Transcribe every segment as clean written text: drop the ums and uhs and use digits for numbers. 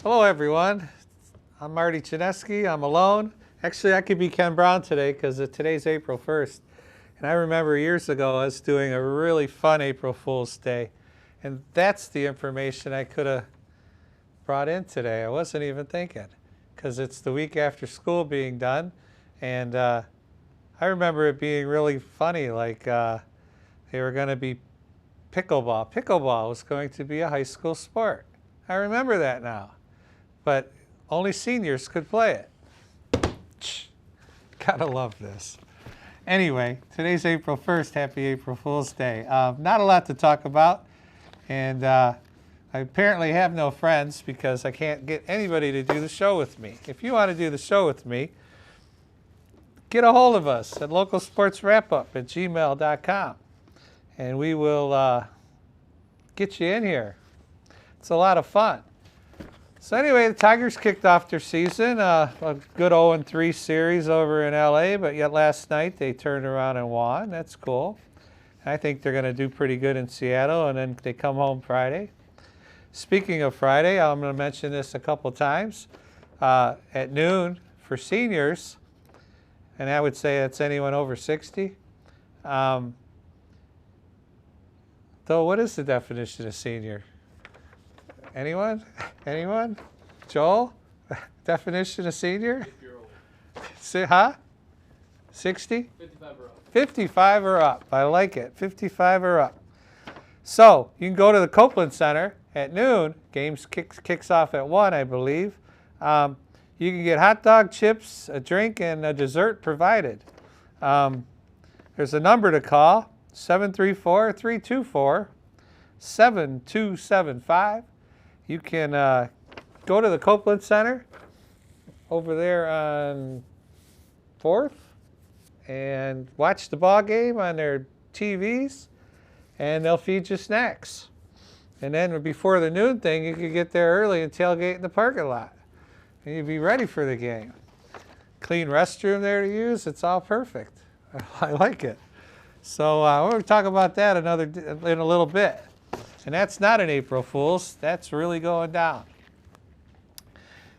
Hello, everyone. I'm Marty Chinesky. I'm alone. Actually, I could be Ken Brown today because today's April 1st. And I remember years ago us doing a really fun April Fool's Day. And that's the information I could have brought in today. I wasn't even thinking because it's the week after school being done. And I remember it being really funny, like they were going to be pickleball. Pickleball was going to be a high school sport. I remember that now. But only seniors could play it. Gotta love this. Anyway, today's April 1st. Happy April Fool's Day. Not a lot to talk about. And I apparently have no friends because I can't get anybody to do the show with me. If you want to do the show with me, get a hold of us at localsportswrapup@gmail.com. And we will get you in here. It's a lot of fun. So anyway, the Tigers kicked off their season, a good 0-3 series over in LA, but yet last night they turned around and won. That's cool. I think they're going to do pretty good in Seattle, and then they come home Friday. Speaking of Friday, I'm going to mention this a couple times. At noon for seniors, and I would say that's anyone over 60. Though, what is the definition of senior? Anyone? Anyone? Joel? Definition of senior? 50-year-old. Huh? 60? 55 or up. 55 or up. I like it. 55 or up. So you can go to the Copeland Center at noon. Games kicks off at 1, I believe. You can get hot dog, chips, a drink, and a dessert provided. There's a number to call, 734-324-7275. You can go to the Copeland Center over there on 4th and watch the ball game on their TVs, and they'll feed you snacks. And then before the noon thing, you could get there early and tailgate in the parking lot, and you'd be ready for the game. Clean restroom there to use. It's all perfect. I like it. So we're going to talk about that in a little bit. And that's not an April Fool's. That's really going down.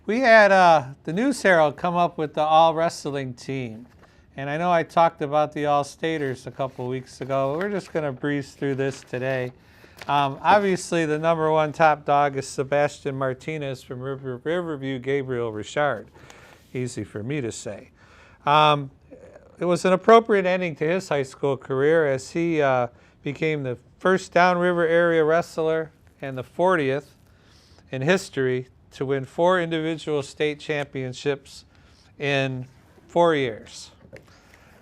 We had the News Herald come up with the all-wrestling team. And I know I talked about the all-staters a couple weeks ago. We're just going to breeze through this today. Obviously, the number one top dog is Sebastian Martinez from Riverview Gabriel Richard. Easy for me to say. It was an appropriate ending to his high school career as he became the first downriver area wrestler and the 40th in history to win 4 individual state championships in 4 years.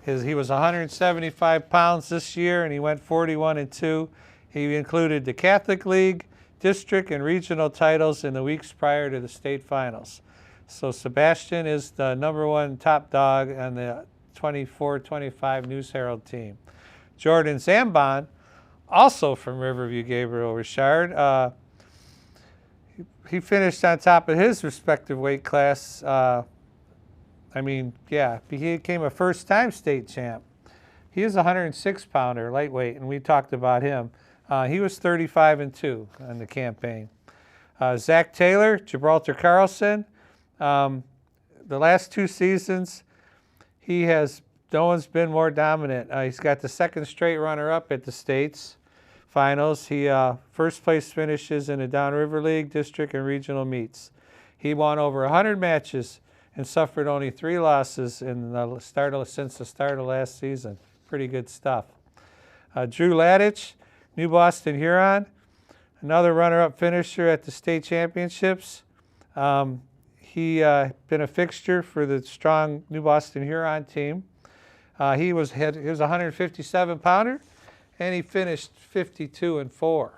He was 175 pounds this year, and he went 41-2. He included the Catholic League, district, and regional titles in the weeks prior to the state finals. So Sebastian is the number one top dog on the 24-25 News Herald team. Jordan Zambon, also from Riverview Gabriel Richard, he finished on top of his respective weight class. He became a first-time state champ. He is a 106-pounder, lightweight, and we talked about him. He was 35-2 on the campaign. Zach Taylor, Gibraltar Carlson, the last 2 seasons, no one's been more dominant. He's got the second straight runner-up at the states finals. He first place finishes in the Downriver League, district, and regional meets. He won over 100 matches and suffered only 3 losses since the start of last season. Pretty good stuff. Drew Ladich, New Boston Huron, another runner-up finisher at the state championships. He been a fixture for the strong New Boston Huron team. He was a 157-pounder, and he finished 52-4.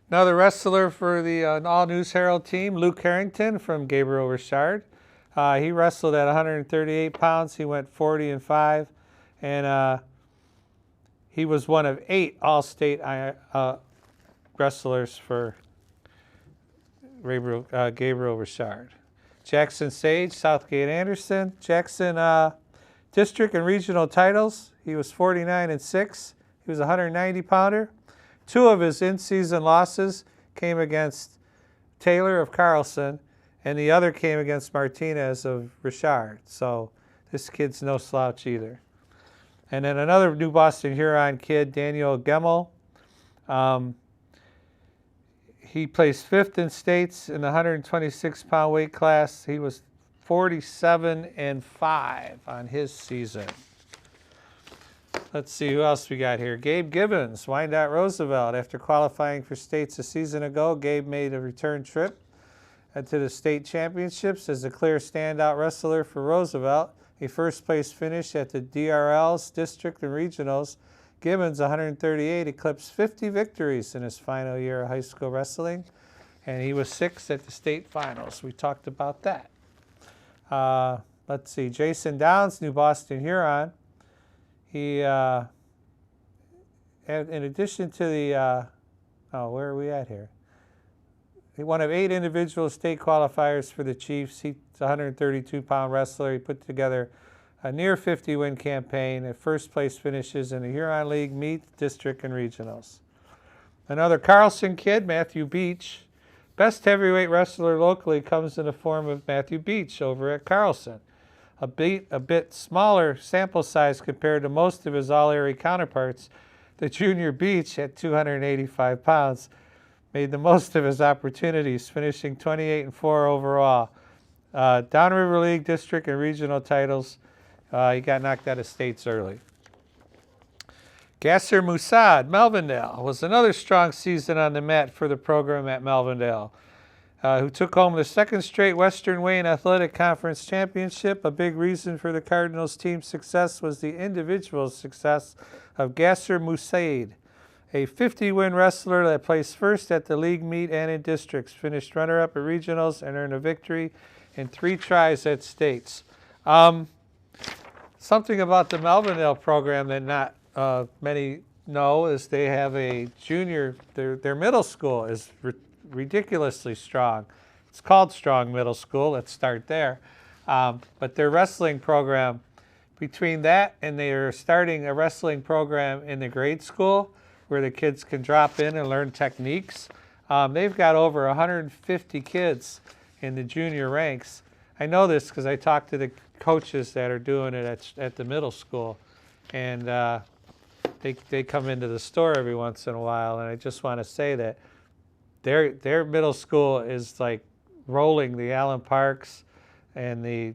Another wrestler for the All News Herald team, Luke Harrington from Gabriel Richard. He wrestled at 138 pounds. He went 40-5, and he was one of 8 All-State wrestlers for Gabriel Richard. Jackson Sage, Southgate Anderson. Jackson district and regional titles. He was 49-6. He was a 190-pounder. 2 of his in-season losses came against Taylor of Carlson, and the other came against Martinez of Richard. So this kid's no slouch either. And then another New Boston Huron kid, Daniel Gemmel. He placed 5th in states in the 126-pound weight class. He was 47-5 on his season. Let's see who else we got here. Gabe Gibbons, Wyandotte Roosevelt. After qualifying for states a season ago, Gabe made a return trip to the state championships as a clear standout wrestler for Roosevelt. A first-place finish at the DRLs, district, and regionals. Gibbons, 138, eclipsed 50 victories in his final year of high school wrestling, and he was 6th at the state finals. We talked about that. Let's see, Jason Downs, New Boston Huron. He, in addition to the, where are we at here? One of 8 individual state qualifiers for the Chiefs. He's a 132-pound wrestler. He put together a near 50-win campaign at first-place finishes in the Huron League, meet, district, and regionals. Another Carlson kid, Matthew Beach. Best heavyweight wrestler locally comes in the form of Matthew Beach over at Carlson. A bit smaller sample size compared to most of his all-area counterparts, the junior Beach at 285 pounds made the most of his opportunities, finishing 28-4 overall. Downriver League, district, and regional titles. He got knocked out of states early. Gasser Musad, Melvindale, was another strong season on the mat for the program at Melvindale, who took home the 2nd straight Western Wayne Athletic Conference Championship. A big reason for the Cardinals' team's success was the individual success of Gasser Musad, a 50-win wrestler that placed 1st at the league meet and in districts, finished runner-up at regionals, and earned a victory in 3 tries at states. Something about the Melvindale program that not many know is they have a junior, their middle school is ridiculously strong. It's called Strong Middle School. Let's start there. But their wrestling program, between that and they are starting a wrestling program in the grade school where the kids can drop in and learn techniques. They've got over 150 kids in the junior ranks. I know this because I talked to the coaches that are doing it at the middle school, and they come into the store every once in a while, and I just want to say that their middle school is like rolling the Allen Parks and the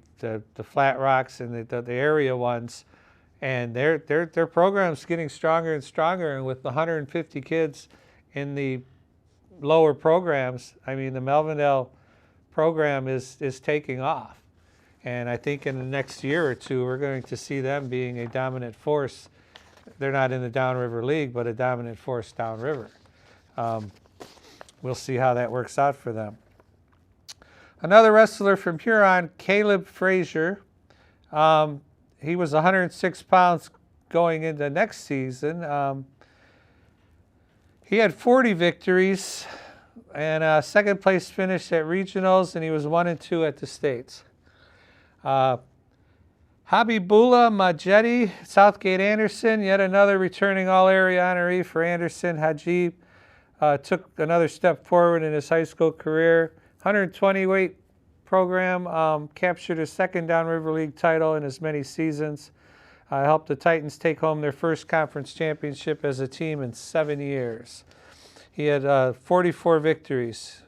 Flat Rocks and the area ones, and their program's getting stronger and stronger, and with the 150 kids in the lower programs, I mean the Melvindale program is taking off. And I think in the next year or two, we're going to see them being a dominant force. They're not in the Downriver League, but a dominant force downriver. We'll see how that works out for them. Another wrestler from Huron, Caleb Frazier. He was 106 pounds going into next season. He had 40 victories and a 2nd place finish at regionals, and he was 1-2 at the states. Habibullah Majedi, Southgate Anderson, yet another returning all-area honoree for Anderson. Hajib took another step forward in his high school career. 120 weight program, captured his 2nd Downriver League title in as many seasons. Helped the Titans take home their 1st conference championship as a team in 7 years. He had 44 victories.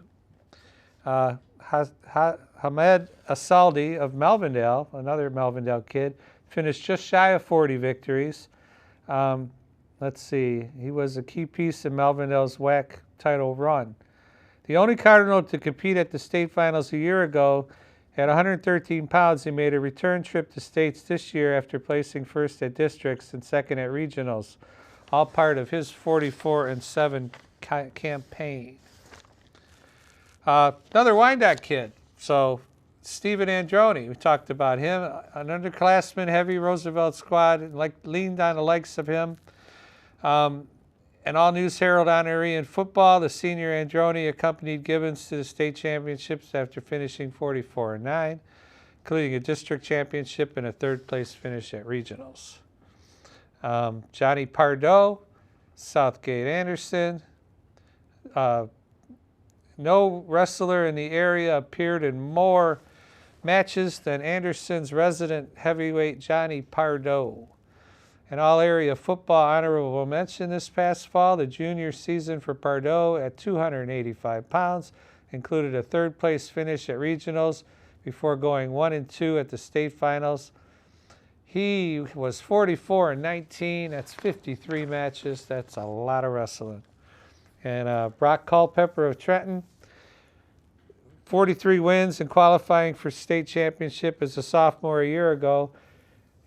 Hamed Asaldi of Melvindale, another Melvindale kid, finished just shy of 40 victories. Let's see, he was a key piece in Melvindale's WAC title run. The only Cardinal to compete at the state finals a year ago, at 113 pounds, he made a return trip to states this year after placing 1st at districts and 2nd at regionals, all part of his 44-7 campaign. Another Wyandotte kid. So Stephen Androni, we talked about him, an underclassman, heavy Roosevelt squad, leaned on the likes of him. An All-News Herald honoree in football, the senior Androni accompanied Gibbons to the state championships after finishing 44-9, including a district championship and a 3rd place finish at regionals. Johnny Pardo, Southgate Anderson, No wrestler in the area appeared in more matches than Anderson's resident heavyweight Johnny Pardo. An all-area football honorable mention this past fall, the junior season for Pardo at 285 pounds included a third-place finish at regionals before going 1-2 at the state finals. He was 44-19. That's 53 matches. That's a lot of wrestling. And Brock Culpepper of Trenton, 43 wins and qualifying for state championship as a sophomore a year ago.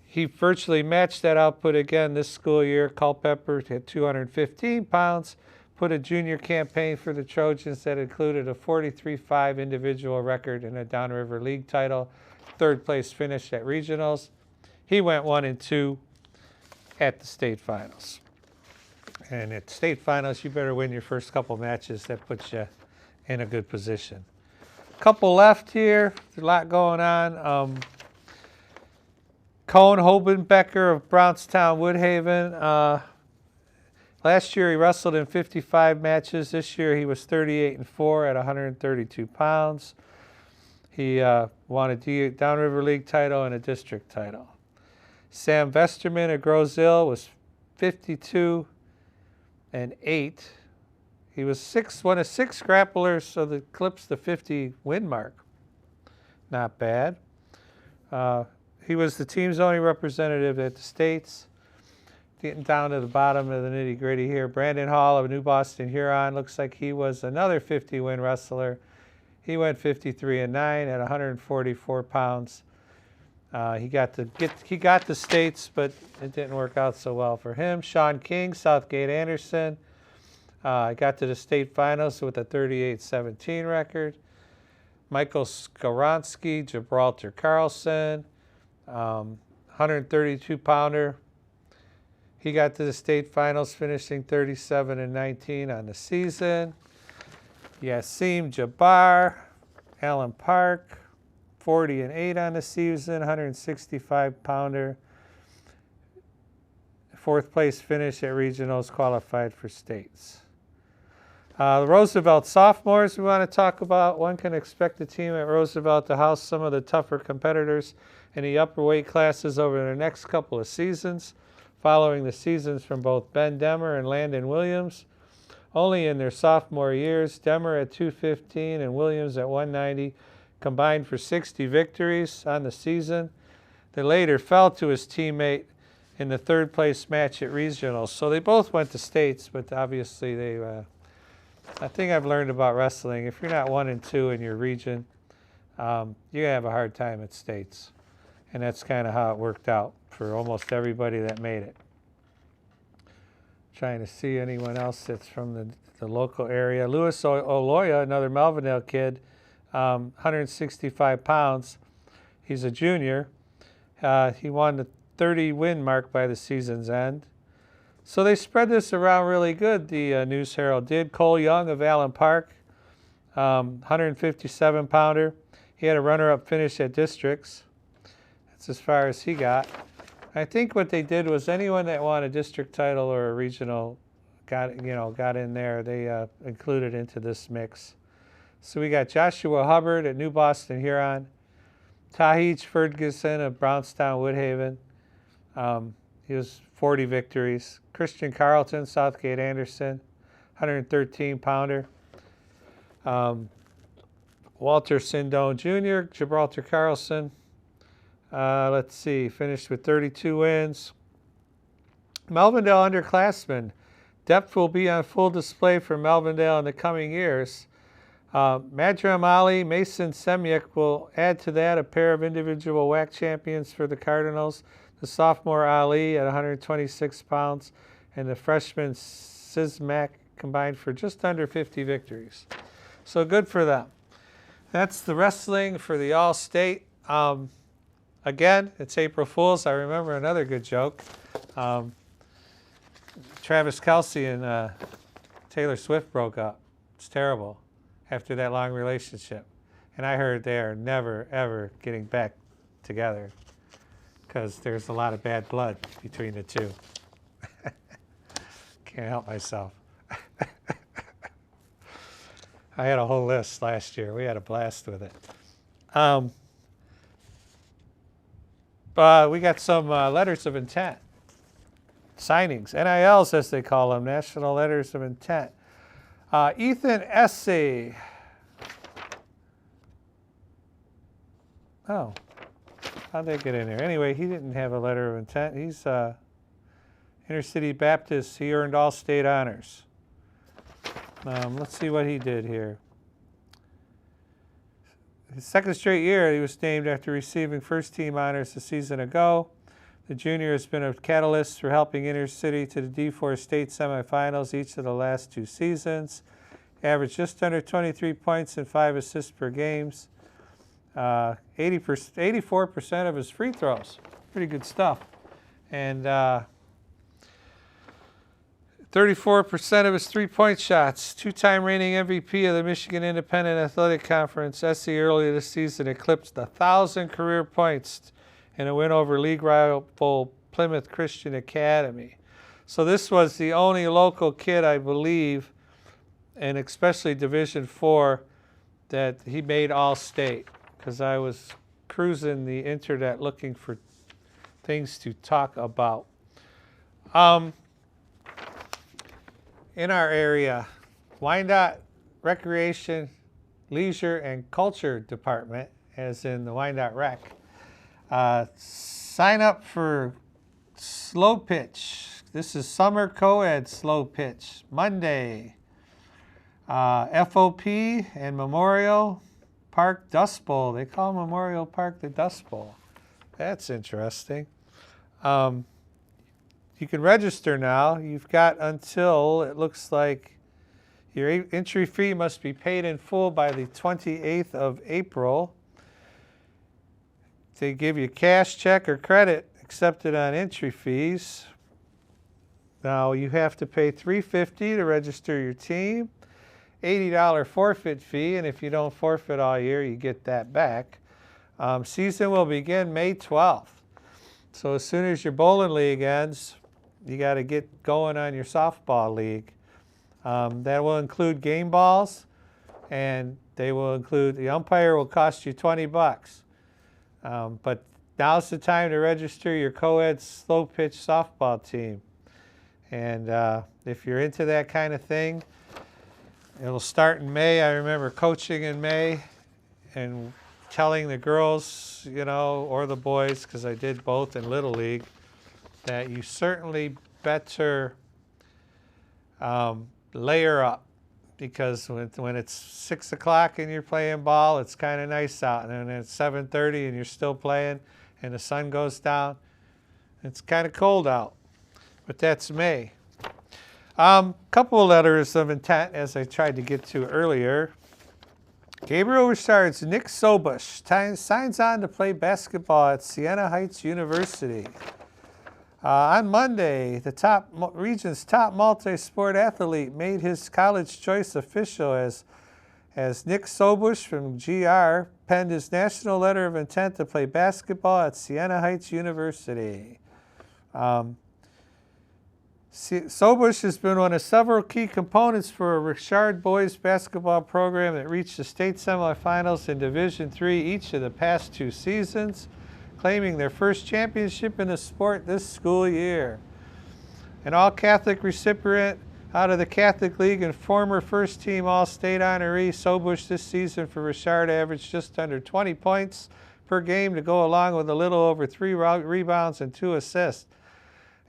He virtually matched that output again this school year. Culpepper at 215 pounds, put a junior campaign for the Trojans that included a 43-5 individual record and a Downriver League title, third place finish at regionals. He went 1-2 at the state finals. And at state finals, you better win your first couple matches. That puts you in a good position. Couple left here. There's a lot going on. Cone Hobenbecker of Brownstown Woodhaven. Last year he wrestled in 55 matches. This year he was 38-4 at 132 pounds. He won a Downriver League title and a district title. Sam Vesterman of Groseille was 52-8. He was one of six grapplers, so that eclipsed the 50 win mark. Not bad. He was the team's only representative at the states. Getting down to the bottom of the nitty gritty here. Brandon Hall of New Boston Huron looks like he was another 50 win wrestler. He went 53-9 at 144 pounds. He got the states, but it didn't work out so well for him. Sean King, Southgate Anderson, got to the state finals with a 38-17 record. Michael Skoronsky, Gibraltar Carlson, 132-pounder. He got to the state finals, finishing 37-19 on the season. Yassim Jabbar, Allen Park, 40-8 on the season, 165-pounder. Fourth place finish at regionals, qualified for states. The Roosevelt sophomores we want to talk about. One can expect the team at Roosevelt to house some of the tougher competitors in the upper weight classes over the next couple of seasons, following the seasons from both Ben Demmer and Landon Williams. Only in their sophomore years, Demmer at 215 and Williams at 190 combined for 60 victories on the season. They later fell to his teammate in the third place match at regionals. So they both went to states, but obviously I think I've learned about wrestling. If you're not 1 and 2 in your region, you're going to have a hard time at states. And that's kind of how it worked out for almost everybody that made it. Trying to see anyone else that's from the local area. Louis Oloya, another Melvindale kid, 165 pounds. He's a junior. He won the 30 win mark by the season's end. So they spread this around really good, the News Herald did. Cole Young of Allen Park, 157-pounder. He had a runner-up finish at districts. That's as far as he got. I think what they did was anyone that won a district title or a regional got in there. They included into this mix. So we got Joshua Hubbard at New Boston Huron, Tahij Ferguson of Brownstown Woodhaven. He was 40 victories. Christian Carlton, Southgate Anderson, 113-pounder. Walter Sindone Jr., Gibraltar Carlson. Let's see, finished with 32 wins. Melvindale underclassmen. Depth will be on full display for Melvindale in the coming years. Madram Ali, Mason Semyek will add to that a pair of individual WAC champions for the Cardinals. The sophomore Ali at 126 pounds and the freshman Sismak combined for just under 50 victories. So good for them. That's the wrestling for the All-State. Again, it's April Fool's. I remember another good joke. Travis Kelce and Taylor Swift broke up. It's terrible after that long relationship. And I heard they are never, ever getting back together because there's a lot of bad blood between the two. Can't help myself. I had a whole list last year. We had a blast with it. We got some letters of intent. Signings, NILs as they call them, National Letters of Intent. Ethan Essay. Oh, how'd they get in there? Anyway, he didn't have a letter of intent. He's Inner City Baptist. He earned all state honors. Let's see what he did here. His second straight year, he was named after receiving first-team honors a season ago. The junior has been a catalyst for helping Inner City to the D4 state semifinals each of the last 2 seasons. Averaged just under 23 points and 5 assists per games. 84% of his free throws. Pretty good stuff. And 34% of his three-point shots. 2-time reigning MVP of the Michigan Independent Athletic Conference. SC earlier this season eclipsed 1,000 career points in a win over league rival Plymouth Christian Academy. So this was the only local kid, I believe, and especially Division IV, that he made All-State, because I was cruising the internet looking for things to talk about. In our area, Wyandotte Recreation, Leisure, and Culture Department, as in the Wyandotte Rec, sign up for Slow Pitch. This is Summer Co-Ed Slow Pitch, Monday. FOP and Memorial Park Dust Bowl. They call Memorial Park the Dust Bowl. That's interesting. You can register now. You've got until, it looks like, your entry fee must be paid in full by the 28th of April. They give you cash, check, or credit accepted on entry fees. Now you have to pay $350 to register your team, $80 forfeit fee, and if you don't forfeit all year, you get that back. Season will begin May 12th. So as soon as your bowling league ends, you got to get going on your softball league. That will include game balls, and they will include, the umpire will cost you $20. But now's the time to register your co-ed slow pitch softball team. And if you're into that kind of thing, it'll start in May. I remember coaching in May and telling the girls, you know, or the boys, because I did both in Little League, that you certainly better layer up, because when it's 6 o'clock and you're playing ball, it's kind of nice out, and then it's 7:30 and you're still playing and the sun goes down, it's kind of cold out. But that's May. Couple of letters of intent, as I tried to get to earlier. Gabriel Richard's Nick Sobush signs on to play basketball at Siena Heights University. On Monday, the region's top multi-sport athlete made his college choice official as Nick Sobush from GR penned his national letter of intent to play basketball at Siena Heights University. Sobush has been one of several key components for a Richard boys basketball program that reached the state semifinals in Division III each of the past 2 seasons, claiming their first championship in the sport this school year. An all-Catholic recipient out of the Catholic League and former first-team All-State honoree, Sobush this season for Richard averaged just under 20 points per game to go along with a little over 3 rebounds and 2 assists,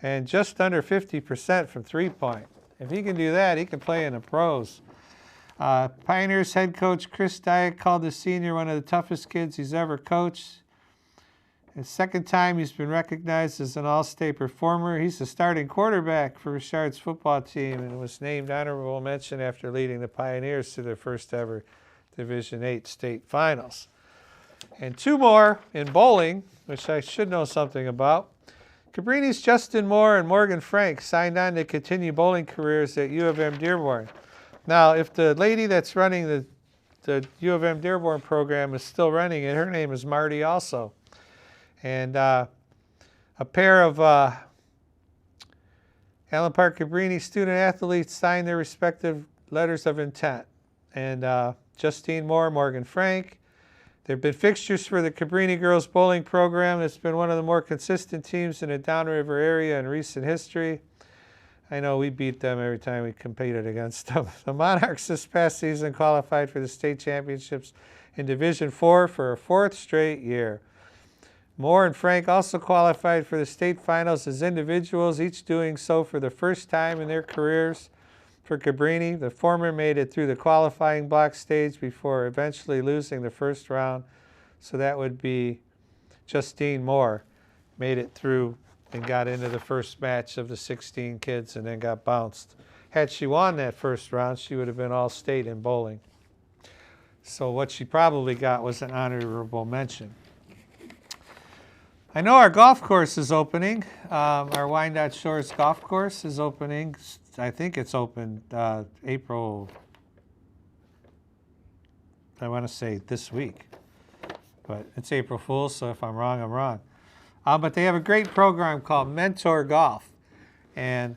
and just under 50% from three-point. If he can do that, he can play in the pros. Pioneers head coach Chris Dyack called the senior one of the toughest kids he's ever coached. His second time he's been recognized as an all-state performer. He's the starting quarterback for Richard's football team and was named honorable mention after leading the Pioneers to their first ever Division VIII state finals. And 2 more in bowling, which I should know something about. Cabrini's Justin Moore and Morgan Frank signed on to continue bowling careers at U of M Dearborn. Now, if the lady that's running the U of M Dearborn program is still running it, her name is Marty also. And a pair of Allen Park Cabrini student athletes signed their respective letters of intent. and Justine Moore, Morgan Frank. There have been fixtures for the Cabrini Girls Bowling Program. It's been one of the more consistent teams in the Downriver area in recent history. I know we beat them every time we competed against them. The Monarchs this past season qualified for the state championships in Division IV for a fourth straight year. Moore and Frank also qualified for the state finals as individuals, each doing so for the first time in their careers. For Cabrini, the former made it through the qualifying block stage before eventually losing the first round. So that would be Justine Moore made it through and got into the first match of the 16 kids and then got bounced. Had she won that first round, she would have been all state in bowling. So what she probably got was an honorable mention. I know our golf course is opening. Our Wyandotte Shores golf course is opening. I think it's open April, I want to say this week. But it's April Fool's, so if I'm wrong, I'm wrong. But they have a great program called Mentor Golf. And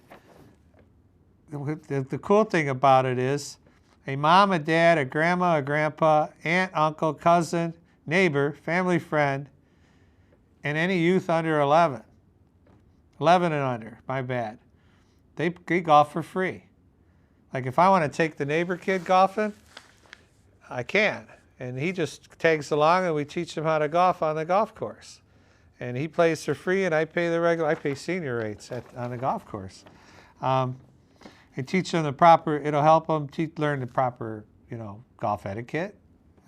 the cool thing about it is a mom, a dad, a grandma, a grandpa, aunt, uncle, cousin, neighbor, family friend, and any youth under 11. 11 and under, my bad. They golf for free. Like if I want to take the neighbor kid golfing, I can. And he just tags along and we teach him how to golf on the golf course. And he plays for free and I pay the regular, I pay senior rates on the golf course. And teach them the proper, it'll help them learn the proper, golf etiquette,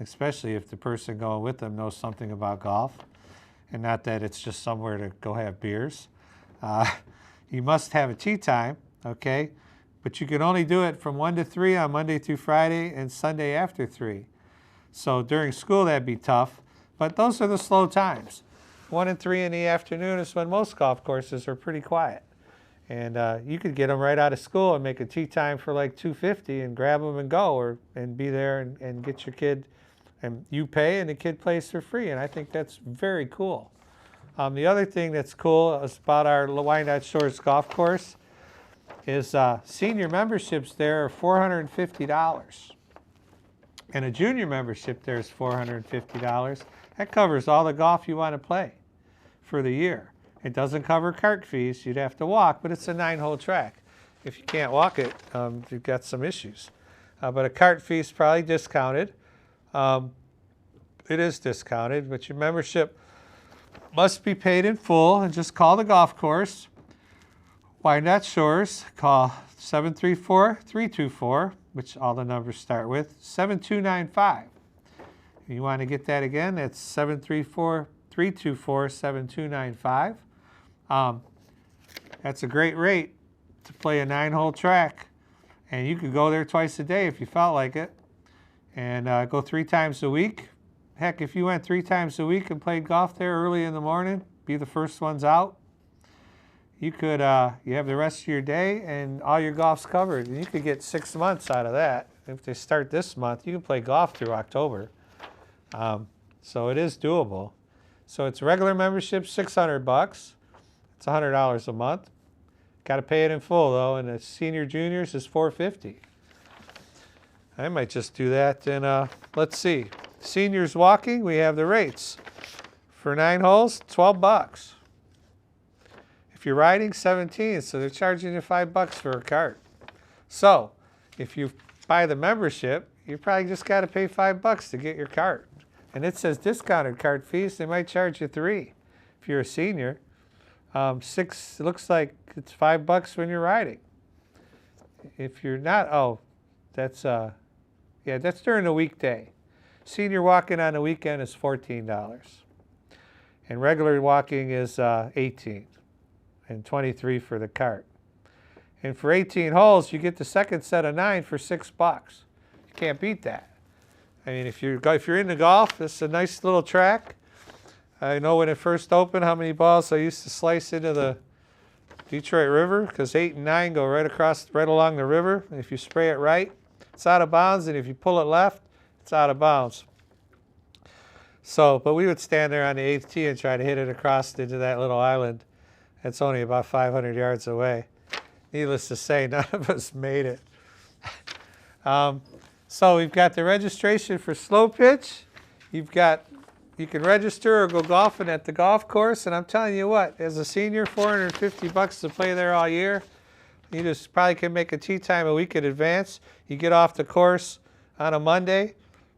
especially if the person going with them knows something about golf. And not that it's just somewhere to go have beers. You must have a tee time, okay? But you can only do it from 1 to 3 on Monday through Friday and Sunday after 3. So during school, that'd be tough. But those are the slow times. 1 and 3 in the afternoon is when most golf courses are pretty quiet. And you could get them right out of school and make a tee time for like $2.50 and grab them and go, and be there and get your kid. And you pay and the kid plays for free. And I think that's very cool. The other thing that's cool about our Wyandotte Shores golf course is senior memberships there are $450. And a junior membership there is $450. That covers all the golf you want to play for the year. It doesn't cover cart fees. You'd have to walk, but it's a 9-hole track. If you can't walk it, you've got some issues. But a cart fee is probably discounted. It is discounted, but your membership must be paid in full, and just call the golf course. Wyandotte Shores, call 734-324, which all the numbers start with, 7295. If you want to get that again, that's 734-324-7295. That's a great rate to play a 9-hole track, and you could go there twice a day if you felt like it, and go 3 times a week. Heck, if you went 3 times a week and played golf there early in the morning, be the first ones out, you could, you have the rest of your day and all your golf's covered. And you could get 6 months out of that. If they start this month, you can play golf through October. So it is doable. So it's regular membership, $600. It's $100 a month. Got to pay it in full though, and the senior juniors is $450. I might just do that. And let's see. Seniors walking, we have the rates. For 9 holes, $12. If you're riding, $17, so they're charging you $5 for a cart. So if you buy the membership, you probably just got to pay $5 to get your cart. And it says discounted cart fees, they might charge you $3 if you're a senior. 6, it looks like it's $5 when you're riding. If you're not, that's that's during the weekday. Senior walking on the weekend is $14. And regular walking is $18 and $23 for the cart. And for 18 holes, you get the second set of 9 for $6. You can't beat that. I mean, if you're into golf, this is a nice little track. I know when it first opened how many balls I used to slice into the Detroit River, because 8 and 9 go right along the river. And if you spray it right, it's out of bounds, and if you pull it left, it's out of bounds. So, but we would stand there on the 8th tee and try to hit it across into that little island. It's only about 500 yards away. Needless to say, none of us made it. So we've got the registration for slow pitch. You can register or go golfing at the golf course. And I'm telling you what, as a senior, $450 to play there all year. You just probably can make a tee time a week in advance. You get off the course on a Monday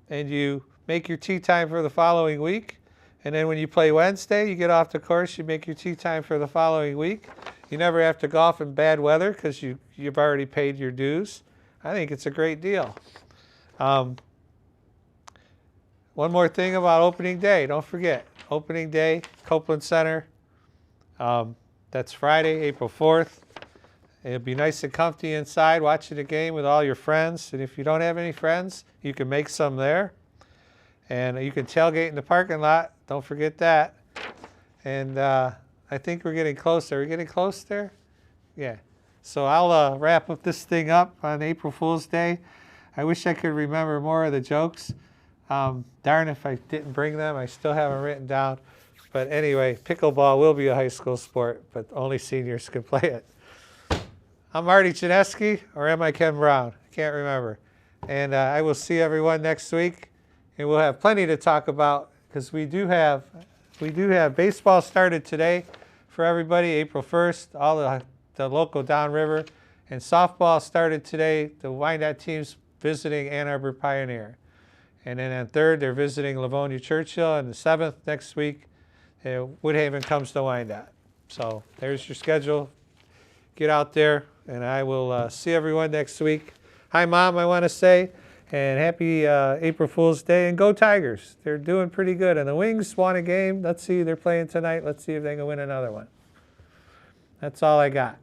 and you make your tee time for the following week. And then when you play Wednesday, you get off the course, you make your tee time for the following week. You never have to golf in bad weather because you've already paid your dues. I think it's a great deal. One more thing about opening day. Don't forget, opening day, Copeland Center. That's Friday, April 4th. It'll be nice and comfy inside watching the game with all your friends. And if you don't have any friends, you can make some there. And you can tailgate in the parking lot. Don't forget that. And I think we're getting close. Are we getting close there? Yeah. So I'll wrap up this thing up on April Fool's Day. I wish I could remember more of the jokes. Darn if I didn't bring them. I still have them written down. But anyway, pickleball will be a high school sport, but only seniors can play it. I'm Marty Chinesky, or am I Ken Brown? I can't remember. And I will see everyone next week. And we'll have plenty to talk about because we do have baseball started today for everybody, April 1st, all the local downriver. And softball started today, the Wyandotte team's visiting Ann Arbor Pioneer. And then on 3rd, they're visiting Livonia Churchill. And the 7th, next week, Woodhaven comes to Wyandotte. So there's your schedule. Get out there, and I will see everyone next week. Hi, Mom, I want to say, and happy April Fool's Day, and go Tigers. They're doing pretty good. And the Wings won a game. Let's see, they're playing tonight. Let's see if they can win another one. That's all I got.